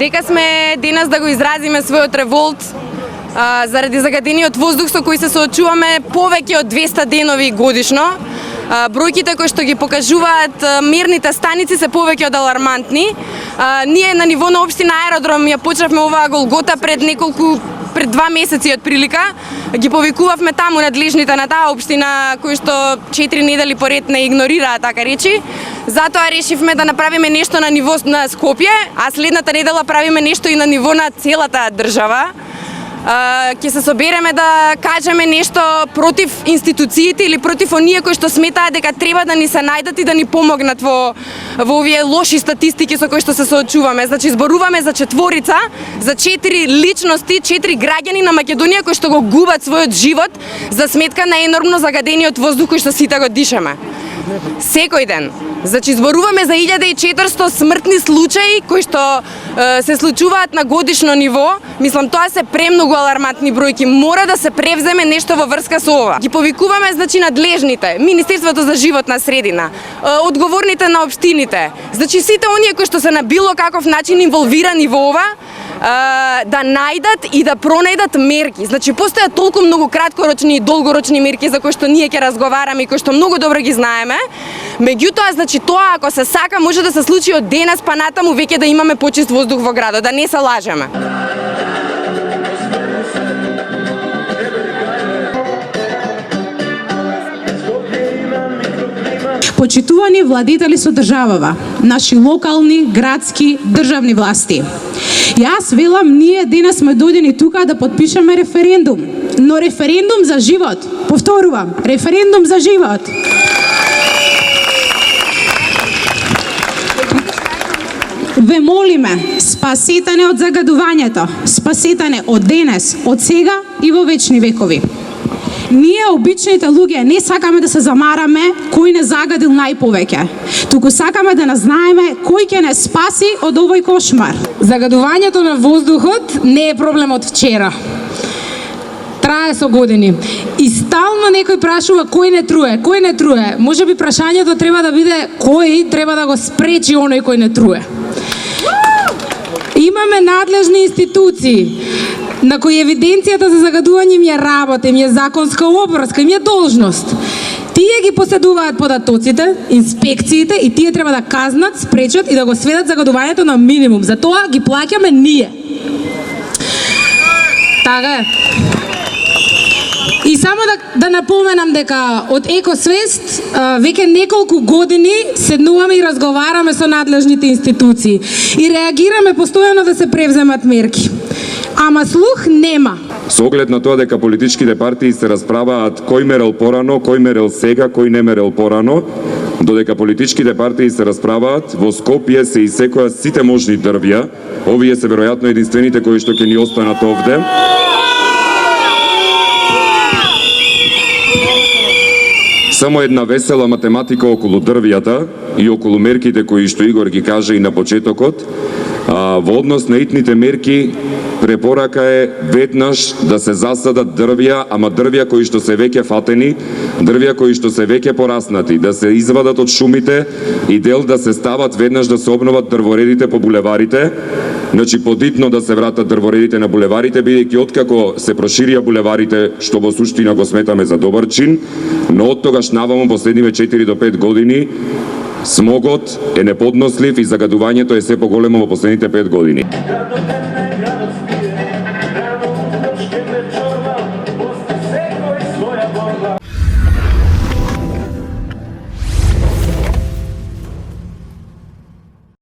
дека сме денес да го изразиме својот револт заради загадениот воздух со кој се соочуваме повеќе од 200 денови годишно. Бројките кои што ги покажуваат мерните станици се повеќе од алармантни. Ние на ниво на општина Аеродром ја почнавме оваа голгота пред 2 месеци од прилика. Ги повикувавме таму надлежните на таа општина кои што 4 недели поред не игнорираа, така речи. Затоа решивме да направиме нешто на ниво на Скопје, а следната недела правиме нешто и на ниво на целата држава. Ќе се собереме да кажеме нешто против институциите или против оние кои што сметаат дека треба да ни се најдат и да ни помогнат во овие лоши статистики со кои што се соочуваме. Значи зборуваме за четворица, за 4 личности, 4 граѓани на Македонија кои што го губат својот живот за сметка на енормно загадениот воздух кој што сите го дишаме. Секој ден. Значи зборуваме за 1400 смртни случаи кои што се случуваат на годишно ниво. Мислам, тоа се премногу алармантни бројки. Мора да се превземе нешто во врска со ова. Ги повикуваме, значи, надлежните, Министерството за животна средина, одговорните на општините. Значи сите оние кои што се на било каков начин инволвирани во ова, да најдат и да пронајдат мерки. Значи постојат толку многу краткорочни и долгорочни мерки за кои што ние ќе разговараме и кои што многу добро ги знаеме. Меѓутоа, значи тоа ако се сака може да се случи од денес па натаму веќе да имаме почист воздух во градот, да не се лажеме. Почитувани владетели со државава, наши локални, градски, државни власти. Јас велам, ние денес сме дојдени тука да подпишеме референдум, но референдум за живот. Повторувам, референдум за живот. Ве молиме, спасете не од загадувањето, спасете не од денес, од сега и во вечни векови. Ние, обичните луѓе, не сакаме да се замараме кој не загадил најповеќе, туку сакаме да назнаеме кој ќе не спаси од овој кошмар. Загадувањето на воздухот не е проблем од вчера. Трае со години. И стално некој прашува кој не труе, кој не труе. Може би прашањето треба да биде кој треба да го спречи оној кој не труе. Имаме надлежни институции на кои евиденцијата за загадување им ја работа, им ја законска обврска, им ја должност. Тие ги поседуваат податоците, инспекциите и тие треба да казнат, спречат и да го сведат загадувањето на минимум. За тоа ги плаќаме ние. Така е. И само да напоменам дека од Екосвест веќе неколку години седнуваме и разговараме со надлежните институции и реагираме постојано да се превземат мерки. Ама слух нема. Со оглед на тоа дека политичките партии се расправаат кој мерел порано, кој мерел сега, кој не мерел порано, додека политичките партии се расправаат, во Скопје се исекоа сите можни дрвја. Овие се веројатно единствените кои што ќе ни останат овде. Само една весела математика околу дрвјата и околу мерките кои што Игор ги кажа и на почетокот. Во однос на итните мерки, препорака е веднаш да се засадат дрвја, ама дрвја кои што се веќе фатени, дрвја кои што се веќе пораснати, да се извадат од шумите и дел да се стават веднаш да се обноват дрворедите по булеварите. Значи подитно да се вратат дрворедите на булеварите, бидејќи откако се проширија булеварите, што во суштина го сметаме за добар чин, но од тогаш наваму последниве 4 до 5 години смогот е неподнослив и загадувањето е се поголемо во последните 5 години.